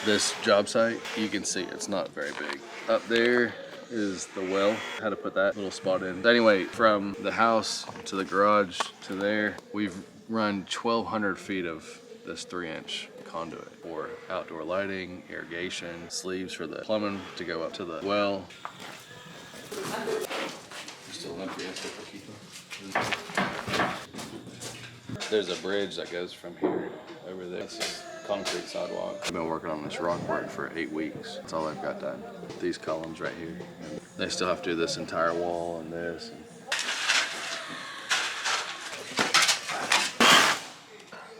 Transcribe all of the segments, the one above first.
this job site, you can see it's not very big. Up there is the well. I had to put that little spot in. Anyway, from the house to the garage to there, we've run 1,200 feet of this 3-inch conduit for outdoor lighting, irrigation, sleeves for the plumbing to go up to the well. There's a bridge that goes from here over there. That's just concrete sidewalk. I've been working on this rock work for 8 weeks. That's all I've got done. These columns right here. And they still have to do this entire wall and this.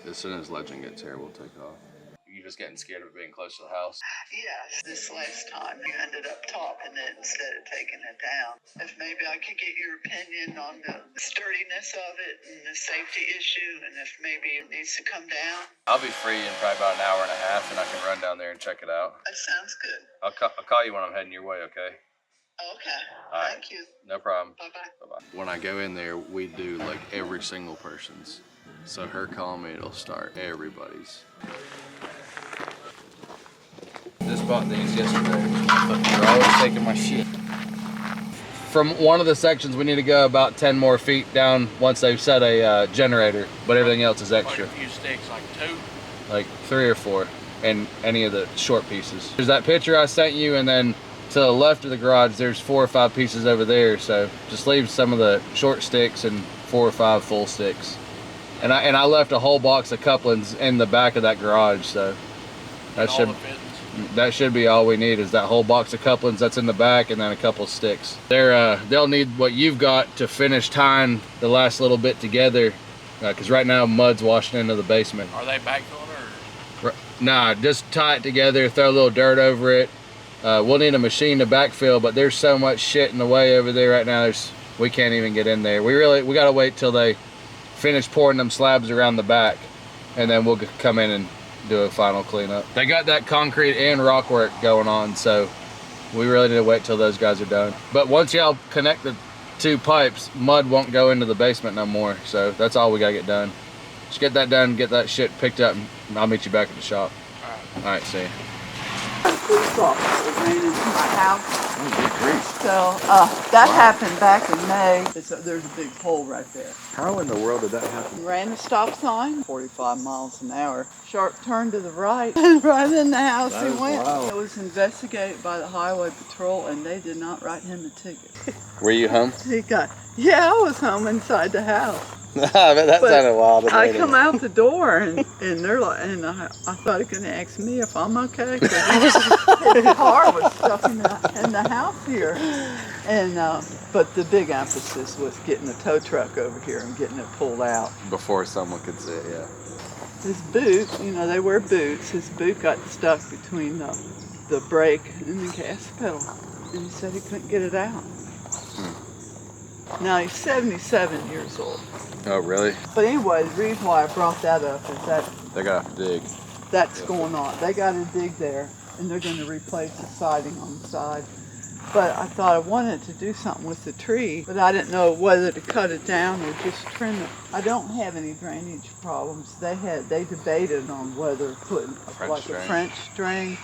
As soon as legend gets here, we'll take off. You just getting scared of being close to the house? Yes, this last time you ended up topping it instead of taking it down. If maybe I could get your opinion on the sturdiness of it and the safety issue, and if maybe it needs to come down. I'll be free in probably about an hour and a half, and I can run down there and check it out. That sounds good. I'll call you when I'm heading your way, okay? Okay. All right. Thank you. No problem. Bye-bye. Bye-bye. When I go in there, we do like every single person's. So her calling me, it'll start everybody's. Just bought these yesterday. They're always taking my shit. From one of the sections, we need to go about 10 more feet down once they've set a generator, but everything else is extra. Like a few sticks, like 2? Like 3 or 4, and any of the short pieces. There's that picture I sent you, and then to the left of the garage, there's 4 or 5 pieces over there. So just leave some of the short sticks and 4 or 5 full sticks. And I left a whole box of couplings in the back of that garage, so that should be all we need, is that whole box of couplings that's in the back, and then a couple of sticks. They'll need what you've got to finish tying the last little bit together, because right now mud's washing into the basement. Are they backfilling or? Nah, just tie it together, throw a little dirt over it. We'll need a machine to backfill, but there's so much shit in the way over there right now. We can't even get in there. We gotta wait till they finish pouring them slabs around the back, and then we'll come in and do a final cleanup. They got that concrete and rock work going on, so we really need to wait till those guys are done. But once y'all connect the 2 pipes, mud won't go into the basement no more, so that's all we gotta get done. Just get that done, get that shit picked up, and I'll meet you back at the shop. All right, see ya. It rained into my house. So that happened back in May. There's a big hole right there. How in the world did that happen? Ran the stop sign, 45 miles an hour. Sharp turn to the right, and right in the house he went. Wild. It was investigated by the Highway Patrol, and they did not write him a ticket. Were you home? Yeah, I was home inside the house. That sounded wild. I come out the door and they're like, and I thought he was gonna ask me if I'm okay. His car was stuck in the house here, and but the big emphasis was getting the tow truck over here and getting it pulled out Before someone could see it, yeah. His boot, they wear boots. His boot got stuck between the brake and the gas pedal, and he said he couldn't get it out. Now he's 77 years old. Oh, really? But anyway, the reason why I brought that up is that They gotta dig. that's going on. They got to dig there, and they're going to replace the siding on the side. But I thought I wanted to do something with the tree, but I didn't know whether to cut it down or just trim it. I don't have any drainage problems. They debated on whether putting a French drain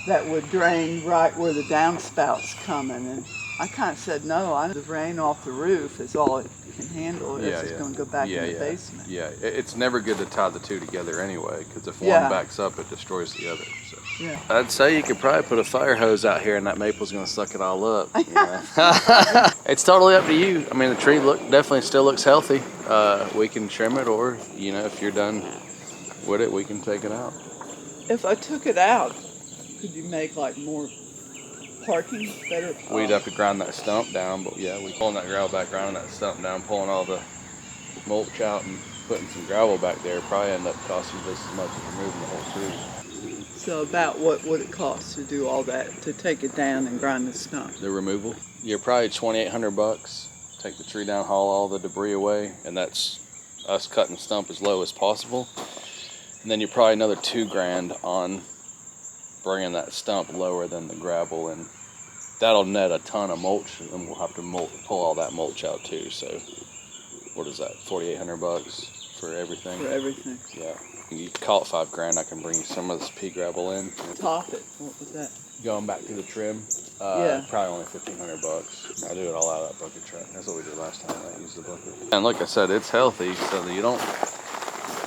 that would drain right where the downspouts coming, and I kind of said no. The rain off the roof is all it can handle. It's just going to go back in the basement. Yeah, it's never good to tie the 2 together anyway, because if one backs up, it destroys the other. So. Yeah. I'd say you could probably put a fire hose out here, and that maple's going to suck it all up. It's totally up to you. I mean, the tree definitely still looks healthy. We can trim it, or if you're done with it, we can take it out. If I took it out, could you make like more parking, better? We'd have to grind that stump down, but yeah, we pulling that gravel back, grinding that stump down, pulling all the mulch out, and putting some gravel back there probably end up costing just as much as removing the whole tree. So about what would it cost to do all that, to take it down and grind the stump? The removal, you're probably $2,800. Take the tree down, haul all the debris away, and that's us cutting the stump as low as possible. And then you're probably another $2,000 on bringing that stump lower than the gravel, and that'll net a ton of mulch, and we'll have to pull all that mulch out too. So what is that, $4,800 for everything? For everything. Yeah. You call it $5,000. I can bring you some of this pea gravel in. Top it. What was that? Going back to the trim, Yeah. probably only $1,500. I do it all out of that bucket truck. That's what we did last time. I used the bucket. And like I said, it's healthy, so that you don't.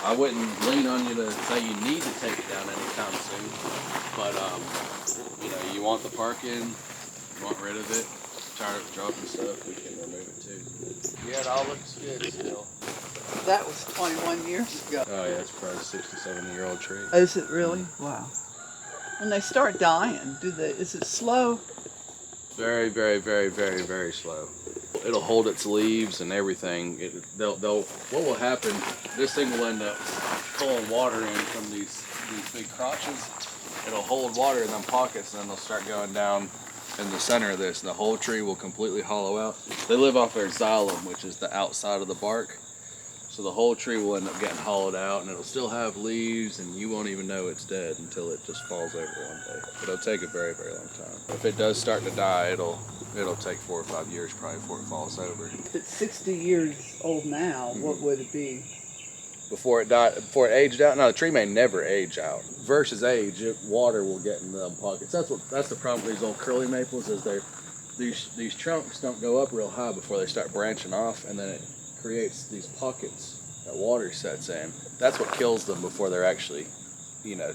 I wouldn't lean on you to say you need to take it down anytime soon, but you know, you want the parking, you want rid of it. Tired of dropping stuff, we can remove it too. Yeah, it all looks good still. That was 21 years ago. Oh yeah, it's probably a 60, 70-year-old tree. Is it really? Wow. When they start dying, is it slow? Very, very, very, very, very slow. It'll hold its leaves and everything. What will happen, this thing will end up pulling water in from these big crotches. It'll hold water in them pockets, and then they'll start going down in the center of this, and the whole tree will completely hollow out. They live off their xylem, which is the outside of the bark. So the whole tree will end up getting hollowed out, and it'll still have leaves, and you won't even know it's dead until it just falls over one day. But it'll take a very, very long time. If it does start to die, it'll take 4 or 5 years probably before it falls over. If it's 60 years old now, what would it be? Before it aged out? No, the tree may never age out. Versus age, water will get in the pockets. That's the problem with these old curly maples, is these trunks don't go up real high before they start branching off, and then it creates these pockets that water sets in. That's what kills them before they're actually, you know,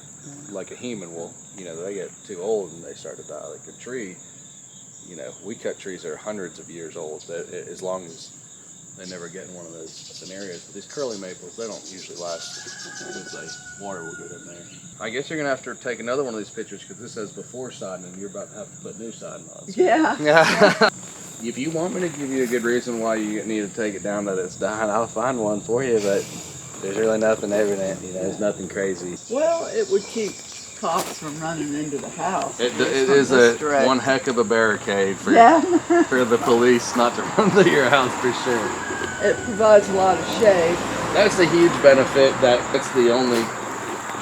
like a human will, you know, they get too old and they start to die. Like a tree, you know, we cut trees that are hundreds of years old, as long as they never get in one of those scenarios. But these curly maples, they don't usually last because water will get in there. I guess you're gonna have to take another one of these pictures, because this says before siding and you're about to have to put new siding on. So. Yeah. If you want me to give you a good reason why you need to take it down that it's dying, I'll find one for you, but there's really nothing evident, you know, there's nothing crazy. Well, it would keep cops from running into the house. It is one heck of a barricade for the police not to run through your house, for sure. It provides a lot of shade. That's the huge benefit. That's the only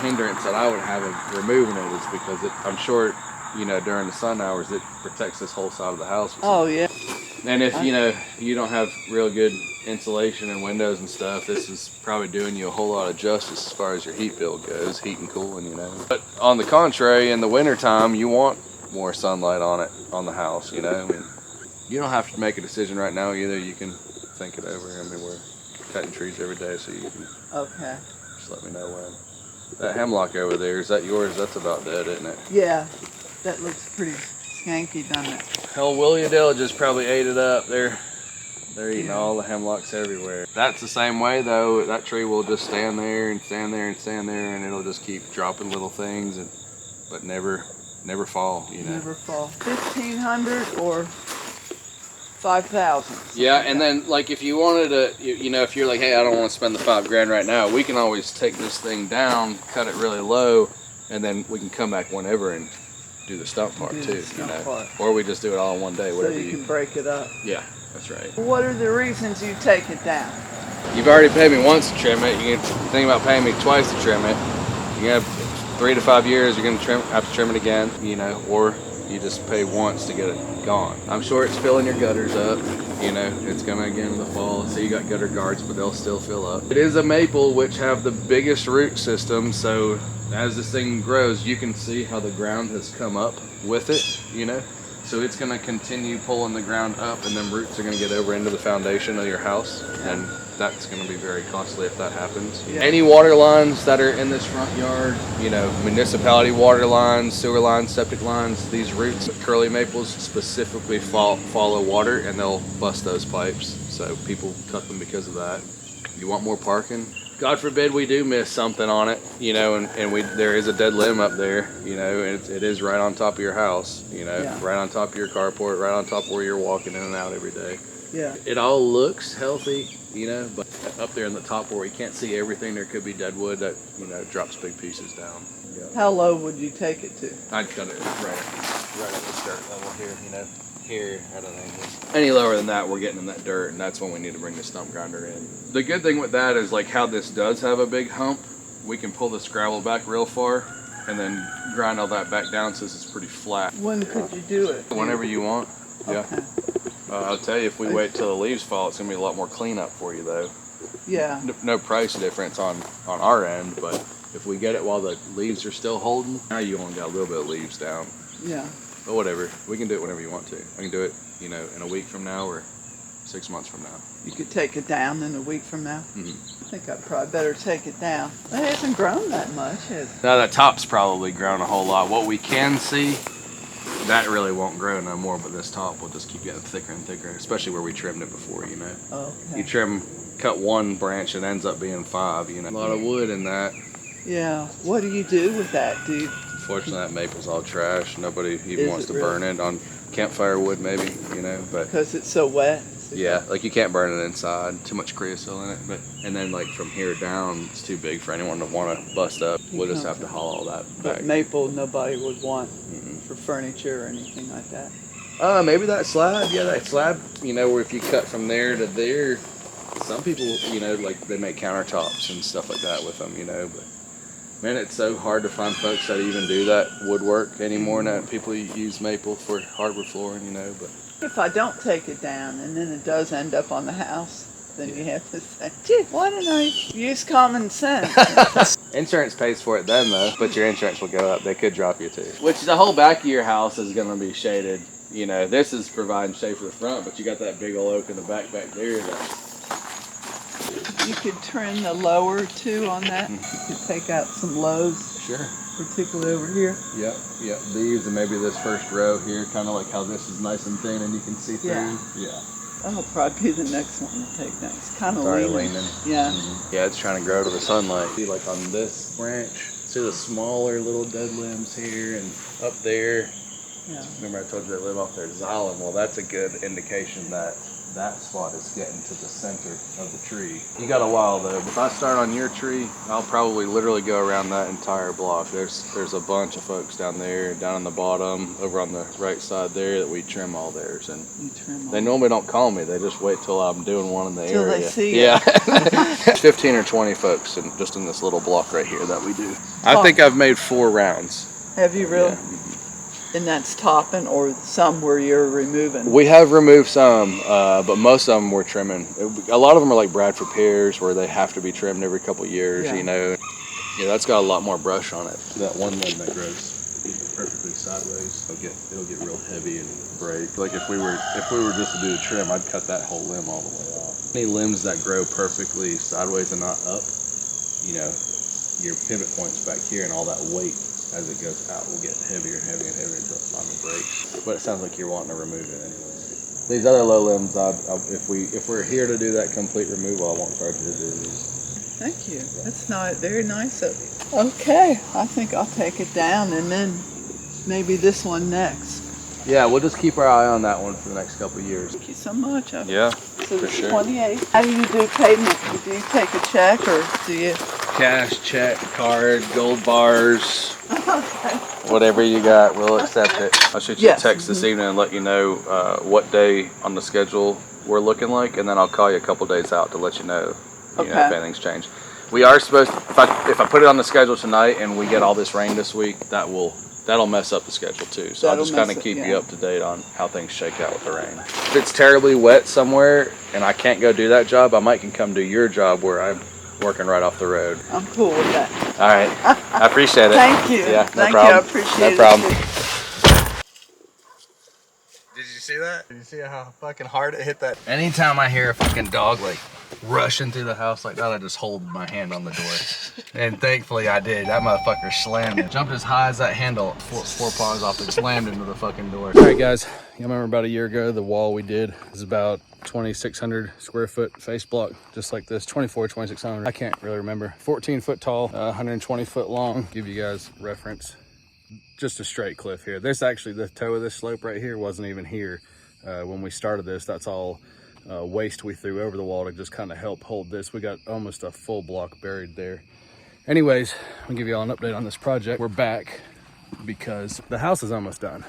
hindrance that I would have of removing it, is because I'm sure, you know, during the sun hours, it protects this whole side of the house. Oh, yeah. And if, you know, you don't have real good insulation and windows and stuff, this is probably doing you a whole lot of justice as far as your heat bill goes, heat and cooling, you know. But on the contrary, in the wintertime, you want more sunlight on it, on the house, you know. I mean, you don't have to make a decision right now either. You can think it over. I mean, we're cutting trees every day, so you can just let me know when. That hemlock over there, is that yours? That's about dead, isn't it? Yeah, that looks pretty skanky, doesn't it? Hell, Willie Adele just probably ate it up. They're eating all the hemlocks everywhere. That's the same way though. That tree will just stand there and stand there and stand there, and it'll just keep dropping little things, but never fall. You know. Never fall. 1,500 or 5,000. Yeah, and then like if you wanted to, you know, if you're like, hey, I don't want to spend the $5,000 right now, we can always take this thing down, cut it really low, and then we can come back whenever and do the stump part too, you know. Or we just do it all in one day, whatever. So you can break it up. Yeah, that's right. What are the reasons you take it down? You've already paid me once to trim it. You can think about paying me twice to trim it. You have 3 to 5 years, you're gonna have to trim it again, you know, or you just pay once to get it gone. I'm sure it's filling your gutters up, you know, it's gonna again in the fall, so you got gutter guards, but they'll still fill up. It is a maple, which have the biggest root system, so as this thing grows, you can see how the ground has come up with it, you know, so it's gonna continue pulling the ground up, and then roots are gonna get over into the foundation of your house, and that's going to be very costly if that happens. Yeah. Any water lines that are in this front yard, you know, municipality water lines, sewer lines, septic lines, these roots, curly maples specifically follow water, and they'll bust those pipes. So people cut them because of that. You want more parking? God forbid we do miss something on it, you know, and there is a dead limb up there, you know, and it is right on top of your house, you know, right on top of your carport, right on top where you're walking in and out every day. Yeah. It all looks healthy, you know, but up there in the top where we can't see everything, there could be dead wood that, you know, drops big pieces down. Yeah. How low would you take it to? I'd cut it right at the dirt level here, you know, here at an angle. Any lower than that, we're getting in that dirt, and that's when we need to bring the stump grinder in. The good thing with that is, like, how this does have a big hump, we can pull this gravel back real far and then grind all that back down since it's pretty flat. When could you do it? Whenever you want. Yeah. Okay. I'll tell you, if we wait till the leaves fall, it's going to be a lot more cleanup for you, though. Yeah. No price difference on our end, but if we get it while the leaves are still holding. Now you only got a little bit of leaves down. Yeah. But whatever, we can do it whenever you want to. I can do it, you know, in a week from now or 6 months from now. You could take it down in a week from now. Mm-hmm. I think I'd probably better take it down. It hasn't grown that much, has it? Now that top's probably grown a whole lot. What we can see, that really won't grow no more, but this top will just keep getting thicker and thicker, especially where we trimmed it before, you know. Okay. You cut one branch, it ends up being 5, you know. A lot of wood in that. Yeah. What do you do with that, dude? Unfortunately, that maple's all trash. Nobody even Is wants it to really? burn it on campfire wood, maybe, you know, but Because it's so wet. yeah, like you can't burn it inside. Too much creosote in it. But and then like from here down, it's too big for anyone to want to bust up. We'll just have to haul all that But back. maple, nobody would want for furniture or anything like that. Maybe that slab. Yeah, that slab. You know, where if you cut from there to there, some people, you know, like they make countertops and stuff like that with them. You know, but man, it's so hard to find folks that even do that woodwork anymore. Now people use maple for hardwood flooring. You know, but. If I don't take it down and then it does end up on the house, then you have to say, gee, why didn't I use common sense? Insurance pays for it then though, but your insurance will go up. They could drop you too. Which the whole back of your house is going to be shaded. You know, this is providing shade for the front, but you got that big old oak in the back there. You could trim the lower too on that. You could take out some lows, Sure. particularly over here. Yep. These and maybe this first row here, kind of like how this is nice and thin and you can see through. Yeah. That'll probably be the next one to take next. Kind of Sorry, leaning. leaning. Yeah. Yeah, it's trying to grow to the sunlight. See, like on this branch, see the smaller little dead limbs here and up there. Yeah. Remember I told you they live off their xylem? Well, that's a good indication that that spot is getting to the center of the tree. You got a while though. If I start on your tree, I'll probably literally go around that entire block. There's a bunch of folks down there, down on the bottom, over on the right side there that we trim all theirs. And You trim they all. normally don't call me. They just wait till I'm doing one in the Till area. they see Yeah. 15 or 20 folks just in this little block right here that we do. I Oh. think I've made 4 rounds. Have you really? Yeah. And that's topping or some where you're removing? We have removed some, but most of them we're trimming. A lot of them are like Bradford pears where they have to be trimmed every couple of years, Yeah. you know. Yeah, that's got a lot more brush on it. That one limb that grows perfectly sideways, it'll get real heavy and break. Like if we were just to do the trim, I'd cut that whole limb all the way off. Any limbs that grow perfectly sideways and not up, you know, your pivot point's back here and all that weight as it goes out will get heavier and heavier and heavier until it finally breaks. But it sounds like you're wanting to remove it anyway. These other low limbs, if we're here to do that complete removal, I won't charge you to do these. Thank you. That's not very nice of you. Okay, I think I'll take it down and then maybe this one next. Yeah, we'll just keep our eye on that one for the next couple of years. Thank you so much. Yeah, So for it's sure. 28. How do you do payment? Do you take a check or do you? Cash, check, card, gold bars, Okay. whatever you got, we'll accept it. I'll shoot you Yes. a text this evening and let you know what day on the schedule we're looking like, and then I'll call you a couple days out to let you know, you know if Okay. anything's changed. We are supposed to, if I put it on the schedule tonight and we get all this rain this week, that'll mess up the schedule too. So I'll That'll just kind mess of it, keep yeah. you up to date on how things shake out with the rain. If it's terribly wet somewhere and I can't go do that job, I might can come do your job where I'm working right off the road. I'm cool with that. All right, I appreciate it. Thank you. Yeah, no Thank problem. you. I appreciate No it. problem. too. Did you see that? Did you see how fucking hard it hit that? Anytime I hear a fucking dog like rushing through the house like that, I just hold my hand on the door. And thankfully I did. That motherfucker slammed it. Jumped as high as that handle, four paws off and slammed into the fucking door. All right guys, you remember about a year ago, the wall we did is about 2,600 square foot face block, just like this, 2,600. I can't really remember. 14 foot tall, 120 foot long. Give you guys reference. Just a straight cliff here. This actually, the toe of this slope right here wasn't even here when we started this. That's all waste we threw over the wall to just kind of help hold this. We got almost a full block buried there. Anyways, I'll give you all an update on this project. We're back because the house is almost done.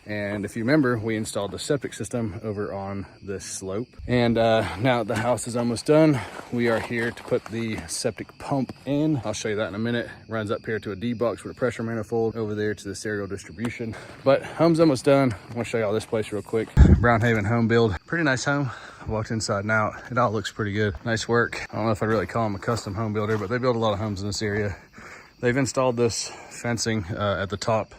And if you remember, we installed the septic system over on this slope. And now that the house is almost done, we are here to put the septic pump in. I'll show you that in a minute. Runs up here to a D-box with a pressure manifold, over there to the serial distribution. But home's almost done. I want to show you all this place real quick. Brownhaven home build. Pretty nice home. I walked inside and out. It all looks pretty good. Nice work. I don't know if I'd really call them a custom home builder, but they build a lot of homes in this area. They've installed this fencing at the top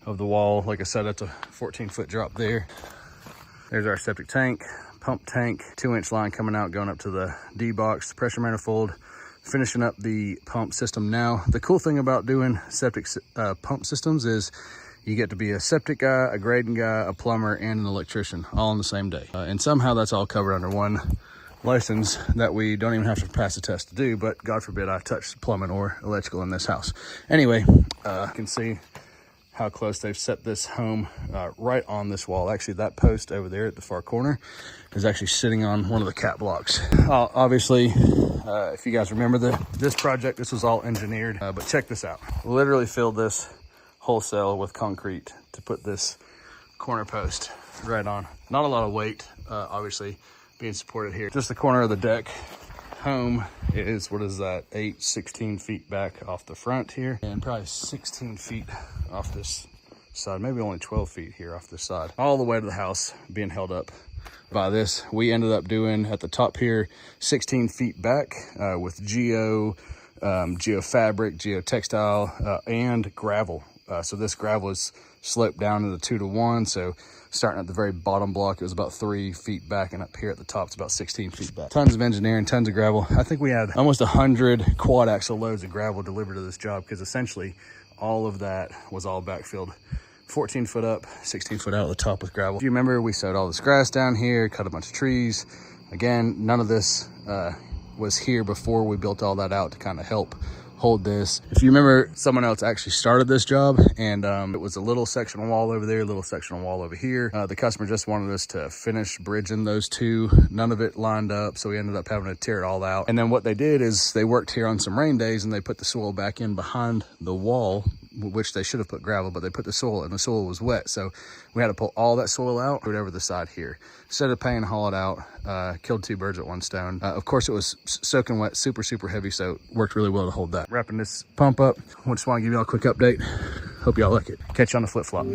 of the wall. Like I said, that's a 14-foot drop there. There's our septic tank, pump tank, 2-inch line coming out, going up to the D box, pressure manifold, finishing up the pump system now. The cool thing about doing septic pump systems is you get to be a septic guy, a grading guy, a plumber, and an electrician all on the same day. And somehow that's all covered under one license that we don't even have to pass a test to do, but God forbid I touch plumbing or electrical in this house. Anyway, you can see how close they've set this home right on this wall. Actually, that post over there at the far corner is actually sitting on one of the cat blocks. Obviously, if you guys remember this project, this was all engineered, but check this out. Literally filled this wholesale with concrete to put this corner post right on. Not a lot of weight, obviously, being supported here. Just the corner of the deck. Home is, what is that, 16 feet back off the front here, and probably 16 feet off this side, maybe only 12 feet here off this side, all the way to the house being held up by this. We ended up doing at the top here 16 feet back with geofabric, geotextile, and gravel. So this gravel is sloped down to the 2-to-1, so starting at the very bottom block, it was about 3 feet back, and up here at the top, it's about 16 feet back. Tons of engineering, tons of gravel. I think we had almost 100 quad axle loads of gravel delivered to this job, because essentially all of that was all backfilled. 14 foot up, 16 foot out at the top with gravel. If you remember, we sowed all this grass down here, cut a bunch of trees. Again, none of this was here before we built all that out to kind of help hold this. If you remember, someone else actually started this job, and it was a little section wall over there, a little section wall over here. The customer just wanted us to finish bridging those two. None of it lined up, so we ended up having to tear it all out. And then what they did is they worked here on some rain days, and they put the soil back in behind the wall, which they should have put gravel, but they put the soil, and the soil was wet, so we had to pull all that soil out, put it over the side here. Instead of paying to haul it out, killed 2 birds with 1 stone. Of course, it was soaking wet, super, super heavy, so it worked really well to hold that. Wrapping this pump up, I just want to give y'all a quick update. Hope y'all like it. Catch you on the flip-flop.